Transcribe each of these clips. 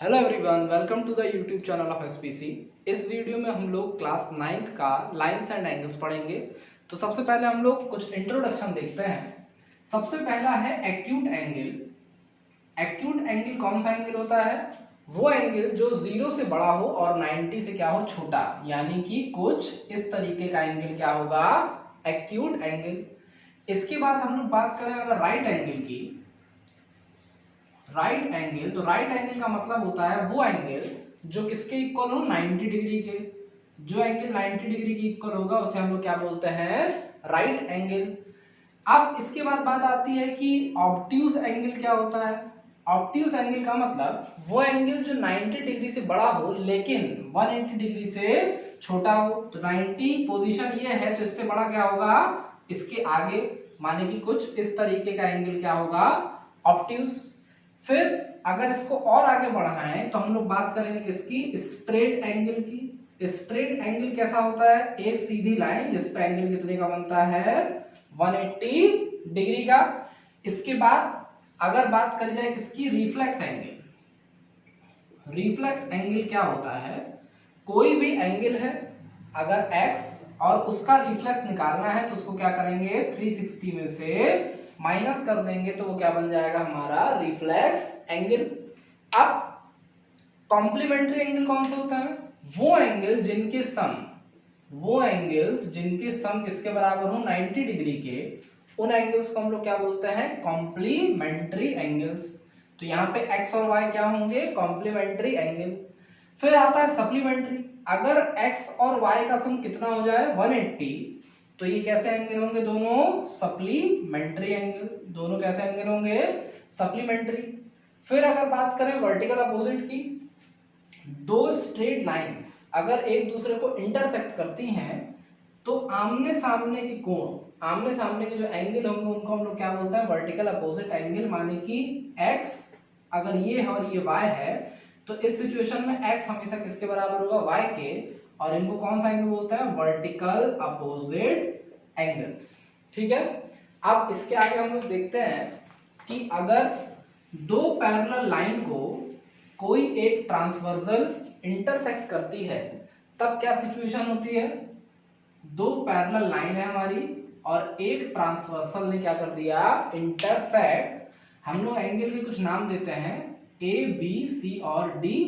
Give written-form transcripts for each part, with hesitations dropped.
Hello everyone, welcome to the YouTube channel of SPC. इस वीडियो में हम लोग क्लास 9th का लाइंस एंड एंगल्स पढ़ेंगे। तो सबसे पहले हम लोग कुछ इंट्रोडक्शन देखते हैं। सबसे पहला है एक्यूट एंगल। एक्यूट एंगल कौन सा एंगल होता है? वो एंगल जो 0 से बड़ा हो और 90 से क्या हो, छोटा, यानी कि कुछ इस तरीके का एंगल क्या होगा, एक्यूट एंगल। इसके बाद हम लोग बात करें अगर राइट एंगल की, राइट एंगल, तो राइट एंगल का मतलब होता है वो एंगल जो किसके इक्वल हो, 90 डिग्री के। जो एंगल 90 डिग्री के इक्वल होगा उसे हम लोग क्या बोलते हैं, राइट एंगल। अब इसके बाद बात आती है कि ऑब्ट्यूज एंगल क्या होता है। ऑब्ट्यूज एंगल का मतलब वो एंगल जो 90 डिग्री से बड़ा हो लेकिन 180 डिग्री से छोटा हो। तो 90 पोजीशन ये है तो इससे बड़ा क्या होगा, इसके आगे, माने कि कुछ इस तरीके का एंगल क्या होगा, ऑब्ट्यूज। फिर अगर इसको और आगे बढ़ाएं तो हम लोग बात करेंगे किसकी, स्ट्रेट एंगल की। स्ट्रेट एंगल कैसा होता है, एक सीधी लाइन जिस पे एंगल कितने का बनता है, 180 डिग्री का। इसके बाद अगर बात करी जाए किसकी, रिफ्लेक्स एंगल। रिफ्लेक्स एंगल क्या होता है, कोई भी एंगल है, अगर x और उसका रिफ्लेक्स निकालना है तो उसको क्या करेंगे, 360 में से माइनस कर देंगे तो वो क्या बन जाएगा, हमारा रिफ्लेक्स एंगल। अब कॉम्प्लीमेंट्री एंगल कौन सा होता है, वो एंगल जिनके सम, वो एंगल्स जिनके सम किसके बराबर हो, 90 डिग्री के, उन एंगल्स को हम लोग क्या बोलते हैं, कॉम्प्लीमेंट्री एंगल्स। तो यहाँ पे x और y क्या होंगे, कॉम्प्लीमेंट्री एंगल। फिर आता है सप्लीमेंट्री। अगर x और y का सम कितना हो जाए, 180, तो ये कैसे एंगल होंगे, दोनों सप्लीमेंट्री एंगल। दोनों कैसे एंगल होंगे, सप्लीमेंट्री। फिर अगर बात करें वर्टिकल अपोजिट की, दो स्ट्रेट लाइंस अगर एक दूसरे को इंटरसेक्ट करती हैं तो आमने सामने की कोण, आमने सामने के जो एंगल होंगे उनको हम लोग क्या बोलते हैं, वर्टिकल अपोजिट एंगल। माने कि x अगर ये है और ये y है तो इस सिचुएशन में x हमेशा किसके बराबर होगा, y के, और इनको कौन सा एंगल बोलते हैं, वर्टिकल अपोजिट एंगल्स। ठीक है। अब इसके आगे हम लोग देखते हैं कि अगर दो पैरेलल लाइन को कोई एक ट्रांसवर्सल इंटरसेक्ट करती है तब क्या सिचुएशन होती है। दो पैरेलल लाइन है हमारी और एक ट्रांसवर्सल ने क्या कर दिया, इंटरसेक्ट। हम लोग एंगल के कुछ नाम देते हैं, ए बी सी और डी,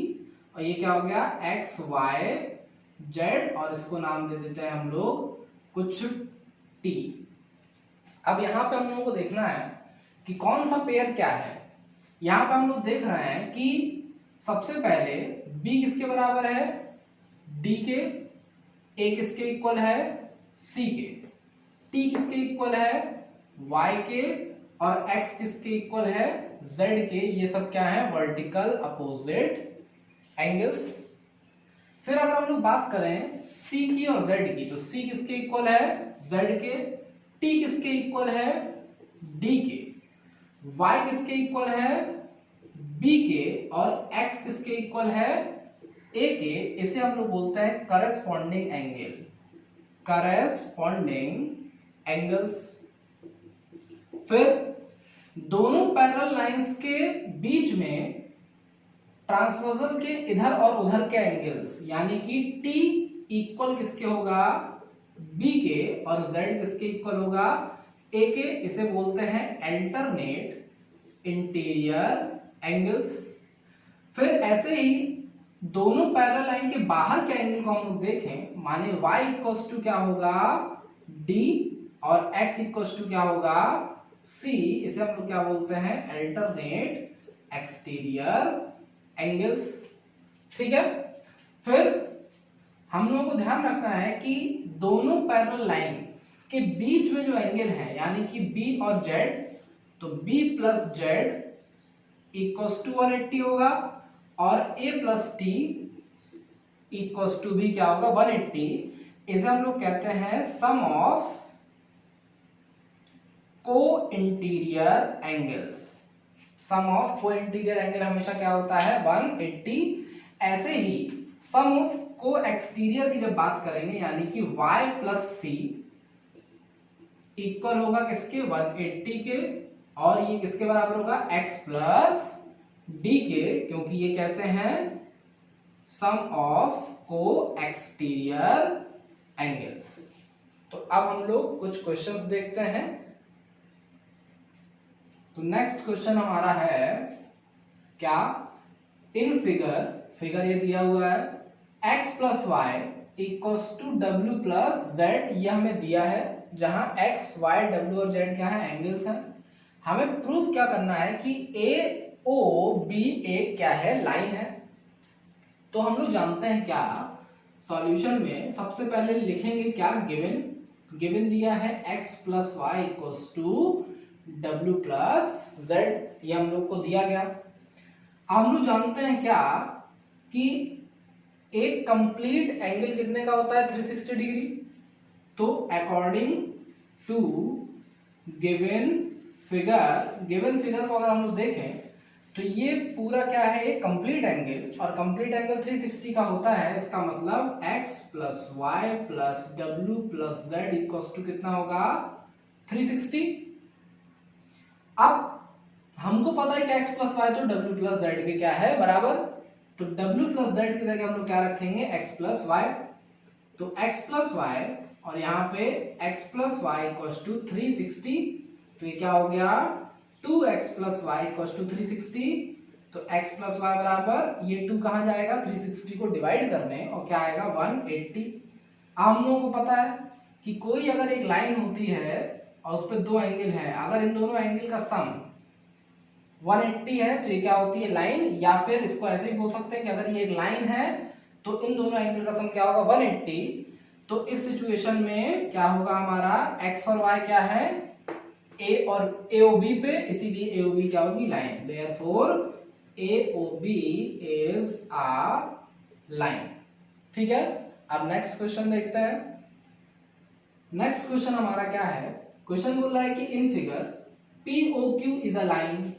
और ये क्या हो गया, एक्स वाई जेड, और इसको नाम दे देते हैं हम लोग कुछ टी। अब यहाँ पे हम लोगों को देखना है कि कौन सा पेयर क्या है। यहाँ पे हम लोग देख रहे हैं कि सबसे पहले b किसके बराबर है, d के, a किसके इक्वल है, c के, t किसके इक्वल है, y के, और x किसके इक्वल है, z के। ये सब क्या है, वर्टिकल अपोजिट एंगल्स। फिर अगर हम लोग बात करें c की और z की, तो c किसके इक्वल है, z के, t किसके इक्वल है, d के, y किसके इक्वल है, b के, और x किसके इक्वल है, a के। इसे हम लोग बोलते हैं करस्पॉन्डिंग एंगल, करस्पॉन्डिंग एंगल्स। फिर दोनों पैरेलल लाइंस के बीच में ट्रांसवर्सल के इधर और उधर के एंगल्स, यानी कि t इक्वल किसके होगा, b के, और z किसके इक्वल होगा, a के। इसे बोलते हैं अल्टरनेट इंटीरियर एंगल्स। फिर ऐसे ही दोनों पैरेलल लाइन के बाहर के एंगल को हम लोग देखें, माने y इक्वल्स टू क्या होगा, d, और x इक्वल्स टू क्या होगा, c। इसे हम लोग क्या बोलते हैं, अल्टरनेट एक्सटीरियर एंगल्स। ठीक है। फिर हम लोगों को ध्यान रखना है कि दोनों पैरेलल लाइन के बीच में जो एंगल है, यानी कि b और z, तो b plus z equals to 180 होगा, और a plus t equals to भी क्या होगा, 180। इसे हम लोग कहते हैं sum of co interior angles. Sum of co interior angle हमेशा क्या होता है, 180। ऐसे ही सम ऑफ को एक्सटीरियर की जब बात करेंगे, यानी कि y प्लस सी इक्वल होगा किसके, 180 के, और ये किसके बराबर होगा, x प्लस डी के, क्योंकि ये कैसे हैं, सम ऑफ को एक्सटीरियर एंगल्स। तो अब हम लोग कुछ क्वेश्चंस देखते हैं। तो नेक्स्ट क्वेश्चन हमारा है क्या, इन फिगर ये दिया हुआ है x plus y equals to डब्ल्यू प्लस जेड, ये हमें दिया है, जहां x y w और z क्या है, एंगल्स हैं। हमें प्रूफ क्या करना है कि ए ओ बी एक क्या है, लाइन है। तो हम लोग जानते हैं क्या, सॉल्यूशन में सबसे पहले लिखेंगे क्या, गिवन दिया है x plus y equals to w plus z, ये हम लोग को दिया गया। हम लोग जानते हैं क्या कि एक कंप्लीट एंगल कितने का होता है, 360 डिग्री। तो अकॉर्डिंग टू गिवन फिगर को अगर हम लोग देखें तो ये पूरा क्या है, एक कंप्लीट एंगल, और कंप्लीट एंगल 360 का होता है। इसका मतलब x प्लस वाई प्लस डब्ल्यू प्लस जेड इक्वल्स टू कितना होगा, 360। अब हमको पता है कि x प्लस वाई तो w प्लस जेड के क्या है, बराबर। तो w प्लस जेड की जगह हम लोग क्या रखेंगे, x प्लस वाई। तो x प्लस वाई और यहाँ पे x plus y equals to 360, तो ये क्या हो गया, 2x plus y equals to 360। तो x प्लस वाई बराबर, ये 2 कहाँ जाएगा, 360 को डिवाइड करने, और क्या आएगा, 180। हम लोगों को पता है कि कोई अगर एक लाइन होती है और उस पर दो एंगल है, अगर इन दोनों एंगल का सम 180 है तो ये क्या होती है, लाइन। या फिर इसको ऐसे भी बोल सकते हैं कि अगर ये एक लाइन है तो इन दोनों एंगल का सम क्या होगा, 180। तो इस सिचुएशन में क्या होगा, हमारा x और y क्या है, a और AOB पे, इसीलिए AOB क्या होगी, line. Therefore AOB is a line. ठीक है, अब नेक्स्ट क्वेश्चन देखते हैं। नेक्स्ट क्वेश्चन हमारा क्या है, क्वेश्चन बोल रहा है कि in figure POQ is a line.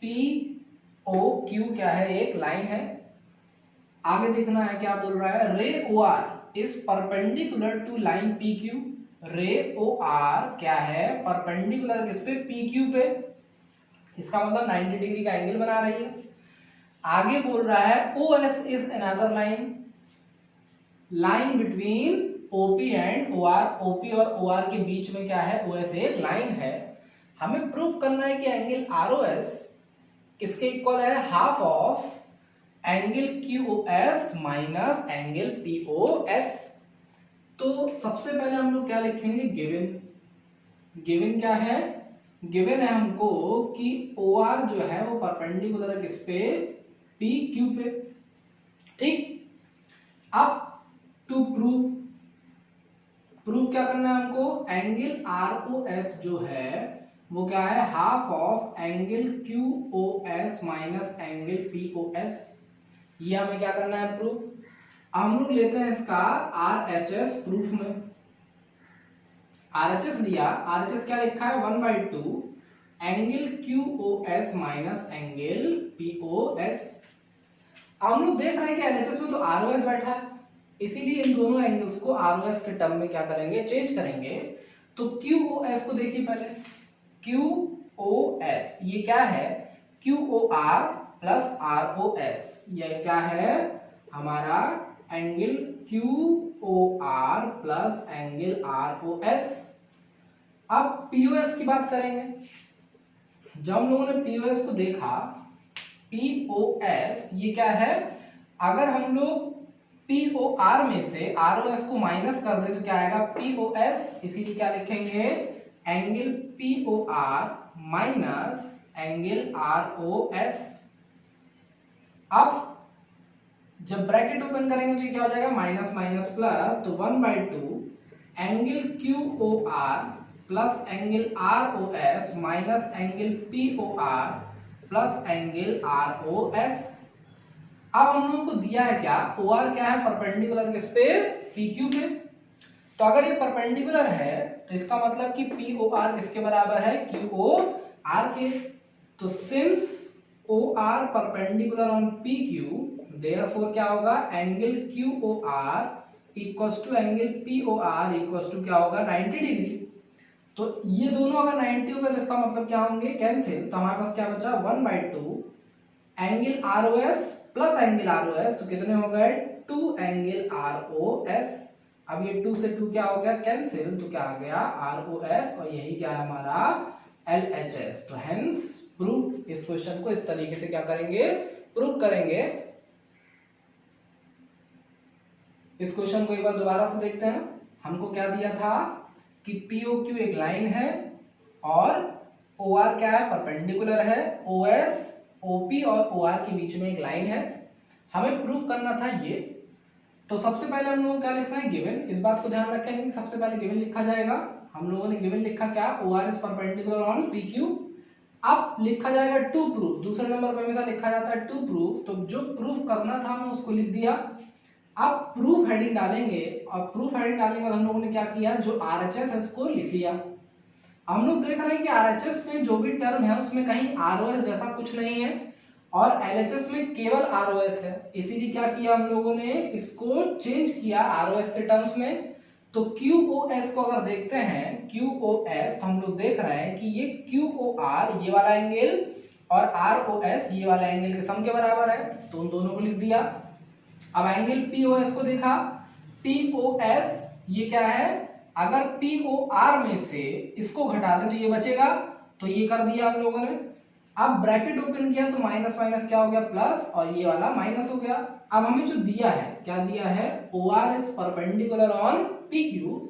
POQ क्या है, एक लाइन है। आगे देखना है क्या बोल रहा है, ray OR is perpendicular to line PQ। Ray OR क्या है, परपेंडिकुलर किस पे, PQ पे। इसका मतलब 90 डिग्री का एंगल बना रही है। आगे बोल रहा है OS is another line between OP and OR। OP और OR के बीच में क्या है, OS एक लाइन है। हमें प्रूव करना है कि एंगल ROS किसके इक्वल है, half of angle QOS minus angle POS। तो सबसे पहले हम लोग क्या लिखेंगे, गिवन क्या है, गिवन है हमको कि OR जो है वो परपेंडिकुलर है किस पे, PQ पे। ठीक, अब टू प्रूव क्या करना है हमको, एंगल ROS जो है वो क्या है, half of angle QOS minus angle POS। ये हमें क्या करना है, प्रूफ। हम लोग लेते हैं इसका RHS प्रूफ में। RHS लिया, RHS क्या लिखा है, 1/2 angle QOS minus angle POS। हम लोग देख रहे हैं कि LHS में तो ROS बैठा है, इसीलिए इन दोनों एंगल्स को ROS के टर्म में क्या करेंगे, चेंज करेंगे। तो QOS को देखिए पहले, QOS ये क्या है, QOR प्लस ROS, ये क्या है, हमारा angle QOR plus angle ROS। अब POS की बात करेंगे। जब हम लोगों ने POS को देखा, POS ये क्या है, अगर हम लोग POR में से ROS को माइनस कर दे तो क्या आएगा, POS। इसीलिए क्या लिखेंगे, angle POR minus angle ROS। अब जब ब्रैकेट ओपन करेंगे तो ये क्या हो जाएगा, माइनस माइनस प्लस, तो 1/2 angle QOR plus angle ROS minus angle POR plus angle ROS। अब हम लोगों को दिया है क्या, OR क्या है, परपेंडिकुलर किस पे, PQ पे। तो अगर ये परपेंडिकुलर है तो इसका मतलब कि POR किसके बराबर है, QOR के। तो since OR perpendicular on PQ, therefore क्या होगा, angle QOR equals to angle POR equals to क्या होगा, 90 डिग्री। तो ये दोनों अगर 90 होगा तो इसका मतलब क्या होंगे, कैंसिल। तो हमारे पास क्या बचा, 1/2 angle R O S plus angle R O S, तो कितने हो गए 2 एंगल आर ओ एस। अब ये 2 से 2 क्या हो गया कैंसिल, तो क्या आ गया आर ओ एस, और यही क्या है हमारा एल एच एस। तो हेंस प्रूफ, इस क्वेश्चन को इस तरीके से क्या करेंगे प्रूफ करेंगे। इस क्वेश्चन को एक बार दोबारा से देखते हैं। हमको क्या दिया था कि POQ एक लाइन है और OR क्या है परपेंडिकुलर है, OS OP और OR के बीच में एक लाइन है, हमें प्रूव करना था ये। तो सबसे पहले हम लोगों को क्या लिखना है गिवन, इस बात को ध्यान रखेंगे कि सबसे पहले गिवन लिखा जाएगा। हम लोगों ने गिवन लिखा क्या OR is perpendicular on PQ। अब लिखा जाएगा टू प्रूफ, दूसरे नंबर पर हमेशा लिखा जाता है टू प्रूफ, तो जो प्रूफ करना था हमने उसको लिख दिया। अब प्रूफ हेडिंग डालेंगे और प्रूफ हेडिंग डालने के बाद हम लोगों ने क्या किया जो RHS है उसको लिख लिया। हम लोग देख रहे हैं कि RHS में जो भी टर्म है उसमें कहीं ROS जैसा कुछ नहीं है और LHS में केवल ROS है, इसीलिए क्या किया हम लोगों ने इसको चेंज किया ROS के टर्म्स में। तो QOS को अगर देखते हैं QOS, तो हम लोग देख रहे हैं कि ये QOR ये वाला एंगल और ROS ये वाला एंगल के सम के बराबर है, तो उन दोनों को लिख दिया। अब एंगल POS को देखा, POS ये क्या है, अगर POR में से इसको घटा दें तो ये बचेगा, तो ये कर दिया हम लोगों ने। अब ब्रैकेट ओपन किया तो माइनस माइनस क्या हो गया प्लस, और ये वाला माइनस हो गया। अब हमें जो दिया है क्या दिया है OR is perpendicular on PQ,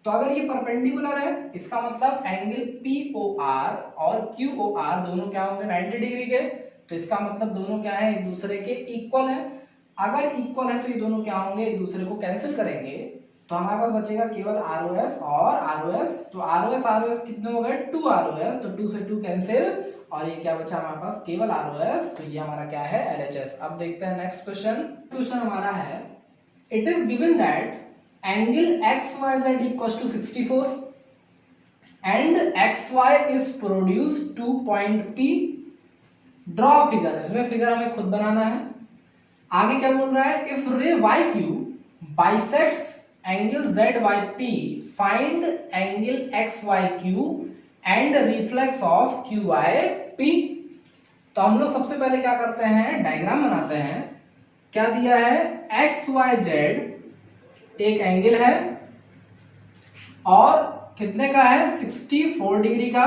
तो अगर ये परपेंडिकुलर है इसका मतलब एंगल POR और QOR दोनों क्या होंगे 90 डिग्री के, तो इसका मतलब दोनों क्या है एक दूसरे के इक्वल है। अगर इक्वल है तो ये दोनों क्या होंगे एक दूसरे को कैंसिल करेंगे, तो हमारे पास बचेगा केवल ROS और ROS। तो ROS कितने हो गए 2 ROS, तो 2 से 2 कैंसिल और ये क्या बचा हमारे पास केवल ROS, तो ये हमारा क्या है LHS। अब देखते हैं नेक्स्ट क्वेश्चन। क्वेश्चन हमारा है it is given that angle XYZ equals to 64 and XY is produced to point P, draw figure. इसमें फिगर हमें खुद बनाना है। आगे क्या बोल रहा है इफ रे YQ bisects angle ZYP find angle XYQ and reflex of QYP। तो हम लोग सबसे पहले क्या करते हैं डायग्राम बनाते हैं। क्या दिया है XYZ एक एंगल है और कितने का है 64 डिग्री का।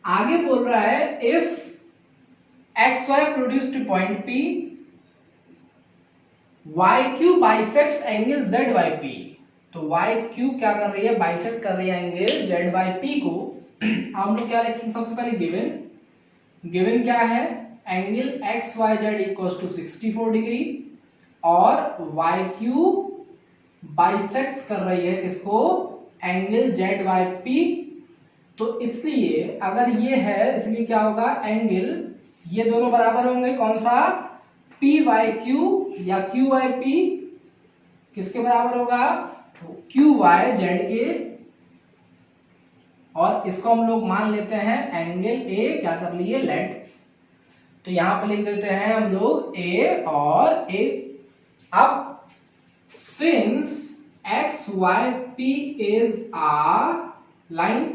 आगे बोल रहा है if XY produce two point P, YQ bisects angle ZYP, तो YQ क्या कर रही है बाइसेक्ट कर रही है एंगल ZYP को। हम लोग क्या लिखेंगे सबसे पहले गिवन क्या है angle XYZ equals to 64 degree और YQ बाइसेक्ट्स कर रही है किसको एंगल ZYP। तो इसलिए अगर ये है इसलिए क्या होगा एंगल ये दोनों बराबर होंगे, कौन सा PYQ या QYP किसके बराबर होगा QYZ के, और इसको हम लोग मान लेते हैं एंगल A, क्या कर लिए लेट, तो यहां पे लिख देते हैं हम लोग A और A। अब since XYP is a line,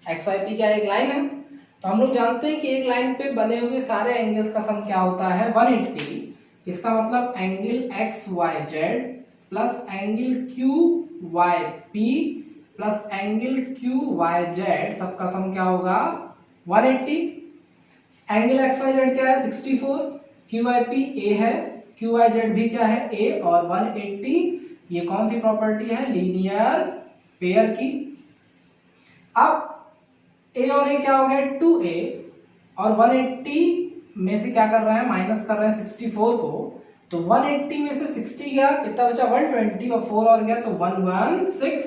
XYP क्या एक लाइन है, तो हम लोग जानते हैं कि एक लाइन पे बने हुए सारे एंगल्स का सम क्या होता है 180। इसका मतलब angle XYZ plus angle QYP plus angle QYZ सबका सम क्या होगा 180। एंगल XYZ क्या है 64, QYP A है, QYZ भी क्या है A और 180, ये कौन सी प्रॉपर्टी है लीनियर पेयर की। अब A और A क्या हो गया 2A और 180 में से क्या कर रहे हैं माइनस कर रहे हैं 64 को, तो 180 में से 60 गया कितना बचा 120 और 4 और गया तो 116।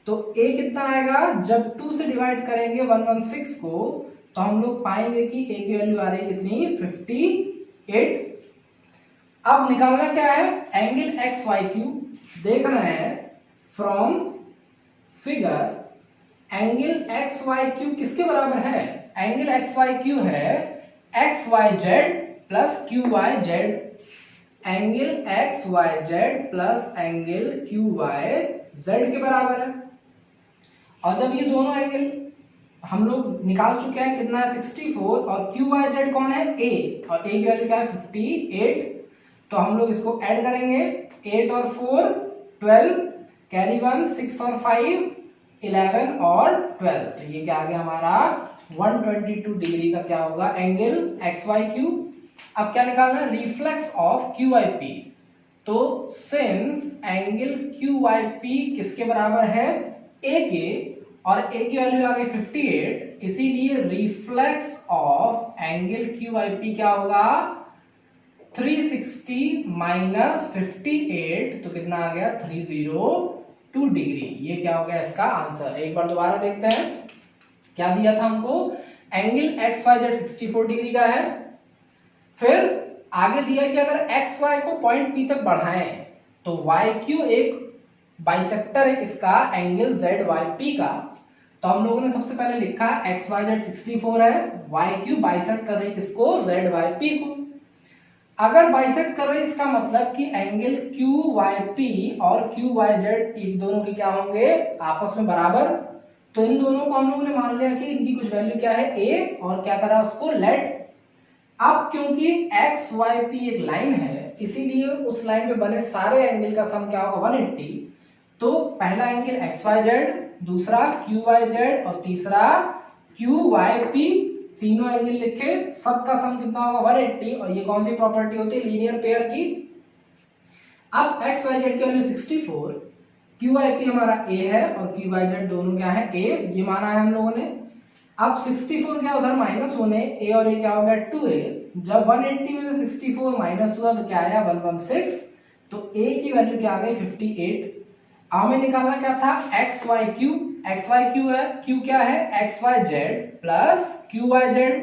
तो A कितना आएगा जब 2 से डिवाइड करेंगे 116 को, तो हम लोग पाएंगे कि A की वैल्यू आ रही है कितनी 58। अब निकालना क्या है एंगल XYQ, देख रहे हैं फ्रॉम फिगर एंगल XYQ किसके बराबर है, एंगल XYQ है XYZ plus QYZ, angle XYZ plus angle QYZ के बराबर है। और जब ये दोनों एंगल हम लोग निकाल चुके हैं कितना है 64 और क्यू वाई जेड कौन है ए और ए की वैल्यू क्या है 58। तो हम लोग इसको ऐड करेंगे 8 और 4 12 कैरी 1 6 और 5 11 और 12। तो ये क्या आ गया हमारा 122 डिग्री का क्या होगा एंगल एक्स वाई क्यू। अब क्या निकालना है reflex of Q Y P. तो since angle Q Y P किसके बराबर है ए के और ए की वैल्यू आ गई 58 इसीलिए reflex of angle Q I P क्या होगा 360 माइनस 58 तो कितना आ गया 302 डिग्री। ये क्या हो गया इसका आंसर। एक बार दोबारा देखते हैं क्या दिया था हमको angle X Y Z 64 degree का है। फिर आगे दिया कि अगर एक्स वाई को पॉइंट पी तक बढ़ाएं तो वाई क्यू एक बाइसेक्टर है किसका एंगल जेड वाई पी का। तो हम लोगों ने सबसे पहले लिखा एक्स वाई जेड 64 है वाई क्यू बाइसेक्ट कर रही है किसको जेड वाई पी को। अगर बाइसेक्ट कर रही है इसका मतलब कि एंगल क्यू वाई पी और क्यू वाई जेड इस दोनों के क्या होंगे आपस में बराबर। तो इन दोनों को हम लोगों ने मान लिया कि इनकी कुछ वैल्यू क्या है ए और क्या करा उसको लेट। अब क्योंकि एक्स वाई पी एक लाइन है इसीलिए उस लाइन पे बने सारे एंगल का सम क्या होगा 180। तो पहला एंगल एक्स वाई जेड दूसरा क्यू वाई जेड और तीसरा क्यू वाई पी तीनों एंगल लिखे सबका सम कितना होगा 180। और ये कौन सी प्रॉपर्टी होती है लीनियर पेयर की। अब एक्स वाई जेड की वैल्यू 64 क्यू वाई पी हमारा ए है और क्यू वाई जेड दोनों क्या है ए ये माना है हम लोगों ने। अब 64 क्या उधर माइनस होने ए और ए क्या हो गया 2a। जब 180 में से 64 माइनस हुआ तो क्या आया 116। तो a की वैल्यू क्या आ गई 58। हमें निकालना क्या था एक्स वाई क्यू है क्यू क्या है x Y z plus q y z.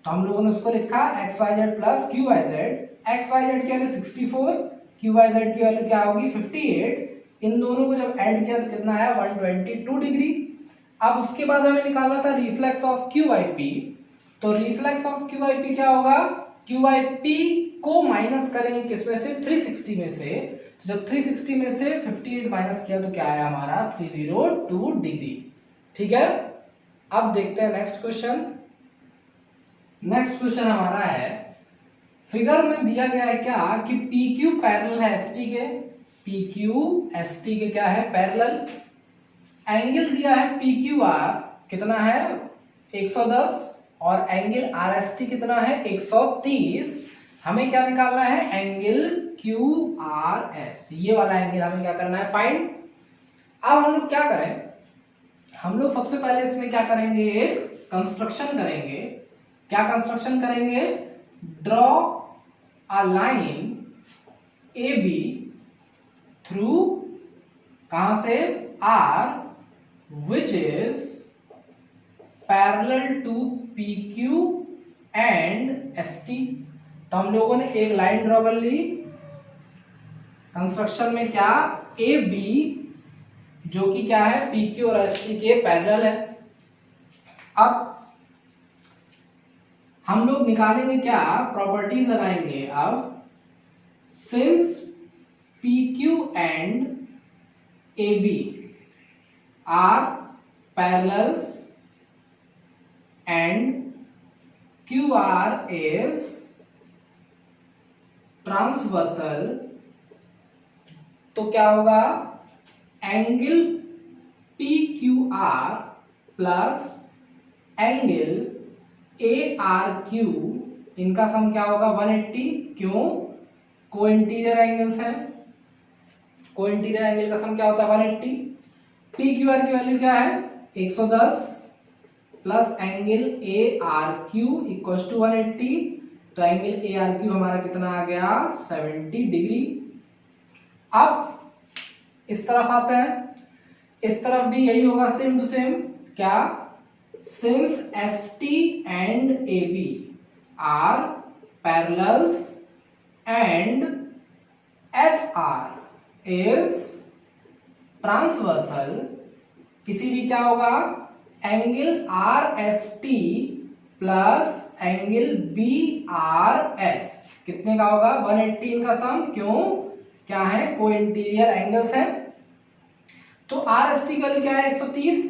तो हम लोगों ने उसको लिखा x Y z plus q y z. X Y z की वैल्यू 64 क्यू वाई जेड की वैल्यू क्या होगी 58। इन दोनों को जब ऐड किया तो कितना आया 122 डिग्री। अब उसके बाद हमें निकालना था reflex of Q I P. तो reflex of Q I P क्या होगा क्यू आई पी को माइनस करेंगे किसमें से 360 में से। तो जब 360 में से 58 माइनस किया तो क्या आया हमारा 302 डिग्री। ठीक है अब देखते हैं नेक्स्ट क्वेश्चन। नेक्स्ट क्वेश्चन हमारा है फिगर में दिया गया है क्या कि पी क्यू पैरेलल है एस टी के। पी क्यू एस टी के क्या है पैरेलल। एंगल दिया है पी क्यू आर कितना है 110 और एंगल आर एस टी कितना है 130। हमें क्या निकालना है एंगल क्यू आर एस ये वाला एंगल हमें क्या करना है फाइंड। अब हम लोग क्या करें हम लोग सबसे पहले इसमें क्या करेंगे एक कंस्ट्रक्शन करेंगे। क्या कंस्ट्रक्शन करेंगे draw a line A B through कहां से are which is parallel to PQ and ST। तो हम लोगों ने एक लाइन ड्रॉ कर ली कंस्ट्रक्शन में क्या ए बी जो कि क्या है PQ और ST के पैरेलल है। अब हम लोग निकालेंगे क्या प्रॉपर्टीज लगाएंगे। अब since PQ and AB are parallels and QR is transversal तो क्या होगा angle PQR plus angle ARQ इनका सम क्या होगा 180। क्यों को इंटीरियर एंगल्स हैं को इंटीरियर एंगल का सम क्या होता है 180। पी क्यू आर की वैल्यू क्या है 110 plus angle A R Q equal to 180। तो एंगल ए आर क्यू हमारा कितना आ गया 70 डिग्री। अब इस तरफ आते हैं इस तरफ भी यही होगा सेम टू सेम। क्या since S T and A B R parallels and S R is transversal इसीलिए क्या होगा angle R S T plus angle B R S कितने का होगा 180 इनका सम। क्यों क्या है को इंटीरियर एंगल्स है। तो आर एस टी का वैल्यू क्या है 130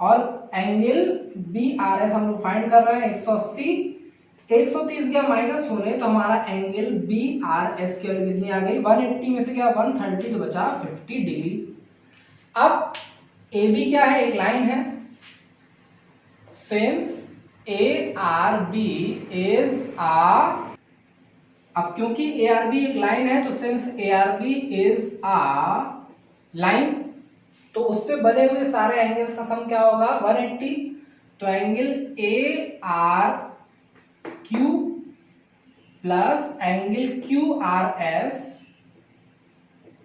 और एंगल बी आर एस हम लोग फाइंड कर रहे हैं 180, 130 गया माइनस होने तो हमारा एंगल बी आर एस की वैल्यू कितनी आ गई 180 में से क्या 130 तो बचा 50 डिग्री। अब ए बी क्या है, एक लाइन है, since A R B is a, अब क्योंकि ए आर बी एक लाइन है तो since A R B is a line तो उस पे बने हुए सारे एंगल्स का सम क्या होगा 180। तो angle A R Q plus angle Q R S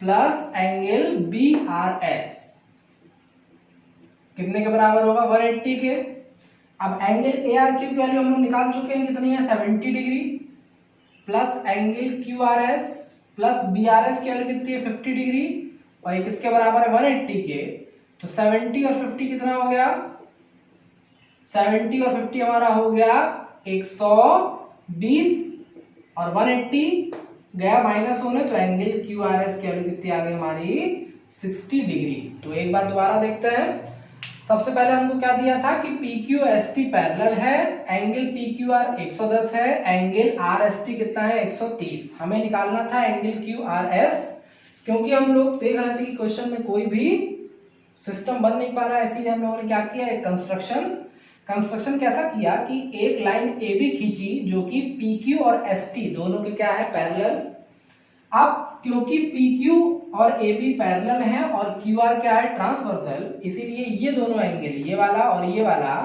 plus angle B R S कितने के बराबर होगा 180 के। अब एंगल ए आर क्यू की वैल्यू हम लोग निकाल चुके हैं, कितनी है 70 degree, plus angle Q R S plus B R S की वैल्यू कितनी है 50 डिग्री और ये किसके बराबर है 180 के। तो 70 और 50 कितना हो गया, 70 और 50 हमारा हो गया 120 और 180 गया माइनस होने तो एंगल क्यू आर एस की वैल्यू कितनी आ गई हमारी 60 डिग्री। तो एक बार दोबारा देखते हैं। सबसे पहले हमको क्या दिया था कि P Q S T parallel है, एंगल पी क्यू आर 110 है, एंगल आर एस टी कितना है 130। हमें निकालना था एंगल क्यू आर एस, क्योंकि हम लोग देख रहे थे कि क्वेश्चन में कोई भी सिस्टम बन नहीं पा रहा है, इसीलिए हम लोगों ने क्या किया, एक कंस्ट्रक्शन कैसा किया कि एक लाइन ए बी खींची जो कि पी क्यू और एस टी दोनों के क्या है पैरेलल। अब क्योंकि पी क्यू और ए बी पैरेलल हैं और क्यू आर क्या है ट्रांसवर्सल, इसीलिए ये दोनों एंगल ये वाला और ये वाला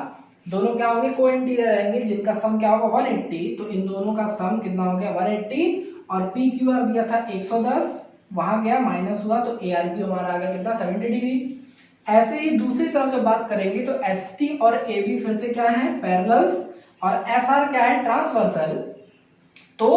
दोनों क्या होंगे को इंटीरियर एंगल जिनका सम क्या होगा 180। तो इन दोनों का सम कितना हो गया 180 और पी क्यू आर दिया था 110, वहां गया माइनस हुआ तो ए आर क्यू हमारा आ गया कितना 70 डिग्री। ऐसे ही दूसरी तरफ जब बात करेंगे तो एस टी और ए बी फिर से क्या है पैरेलल्स और एस आर क्या है ट्रांसवर्सल। तो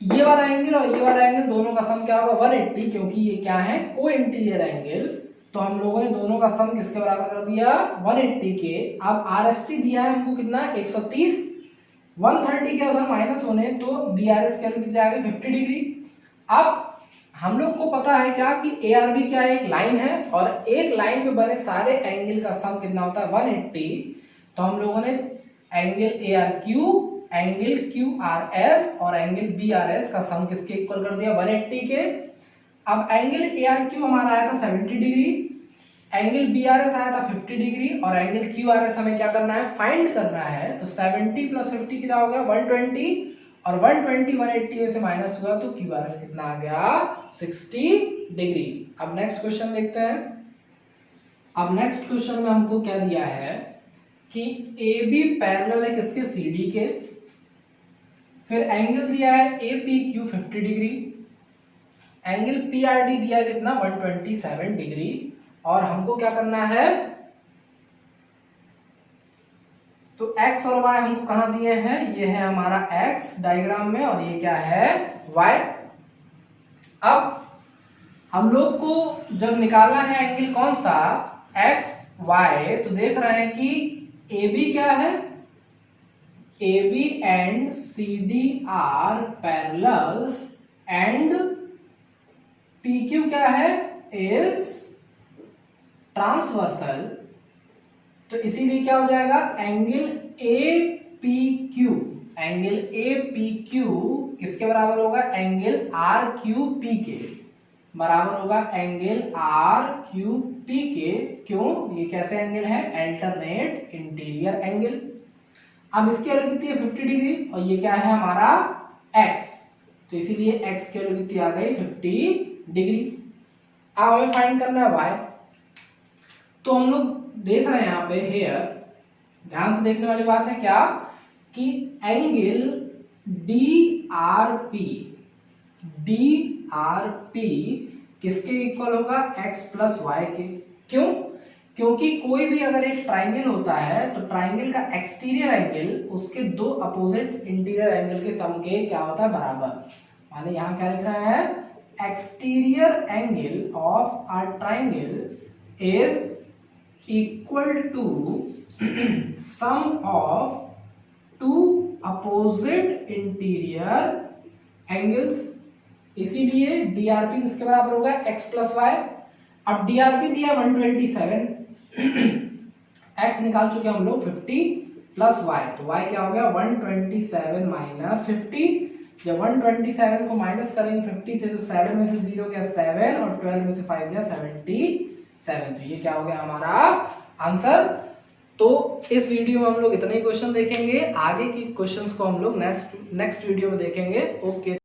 ये वाला एंगल और ये वाला एंगल दोनों का सम क्या होगा 180, क्योंकि ये क्या है को इंटीरियर एंगल। तो हम लोगों ने दोनों का सम किसके बराबर कर दिया 180 के। अब आर एस टी दिया है हमको कितना 130, 130 के उधर माइनस होने तो बी आर एस की वैल्यू कितनी आ गई 50 डिग्री। अब हम लोग को पता है क्या कि ए आर बी क्या है एक लाइन है और एक लाइन पे बने सारे एंगल का सम कितना होता है 180। तो हम लोगों ने angle A R Q, angle Q R S और एंगल बी आर एस का सम किसके इक्वल कर दिया 180 के। अब एंगल ए आर क्यू हमारा आया था 70 degree, angle B R S आया था 50 डिग्री और एंगल क्यू आर एस हमें क्या करना है फाइंड करना है। तो 70 प्लस 50 कितना हो गया 120 और 120 180 में से माइनस हुआ तो क्यू आर एस कितना आ गया 60 डिग्री। अब नेक्स्ट क्वेश्चन देखते हैं। अब नेक्स्ट क्वेश्चन में हमको क्या दिया है कि ए बी पैरेलल है किसके सी डी के, फिर एंगल दिया है A P Q 50 degree, angle P R D दिया है कितना 127 डिग्री और हमको क्या करना है, तो x और y हमको कहां दिए हैं, ये है हमारा x डायग्राम में और ये क्या है y। अब हम लोग को जब निकालना है एंगल कौन सा x y, तो देख रहे हैं कि AB क्या है, AB and CD are parallels and PQ क्या है is ट्रांसवर्सल। तो इसीलिए क्या हो जाएगा एंगल APQ, एंगल APQ किसके बराबर होगा एंगल RQP के बराबर होगा एंगल RQP के। क्यों, ये कैसे एंगल है अल्टरनेट इंटीरियर एंगल। अब इसकी वैल्यू कितनी है 50 डिग्री और ये क्या है हमारा x, तो इसीलिए x की वैल्यू कितनी आ गई 50 डिग्री। अब हमें फाइंड करना है y। तो हम लोग देख रहे हैं यहाँ पे हेयर, ध्यान से देखने वाली बात है क्या कि एंगल DRP किसके इक्वल होगा x प्लस वाई के। क्यों, क्योंकि कोई भी अगर एक ट्राइंगल होता है तो ट्राइंगल का एक्सटीरियर एंगल उसके दो अपोजिट इंटीरियर एंगल के सम के क्या होता है बराबर। माने यहाँ क्या लिख रहा है exterior angle of a triangle is equal to sum of two opposite interior angles। इसीलिए DRP किसके बराबर होगा x प्लस वाई। अब DRP दिया 127 x निकाल चुके हम लोग 50 प्लस y, तो y क्या हो गया 127 माइनस 50। जब 127 को माइनस करेंगे 50 से, तो 7 में से 0 गया 7 और 12 में से 5 गया 77, तो ये क्या हो गया हमारा आंसर। तो इस वीडियो में हम लोग इतने ही क्वेश्चन देखेंगे, आगे की क्वेश्चंस को हम लोग नेक्स्ट वीडियो में देखेंगे। ओके।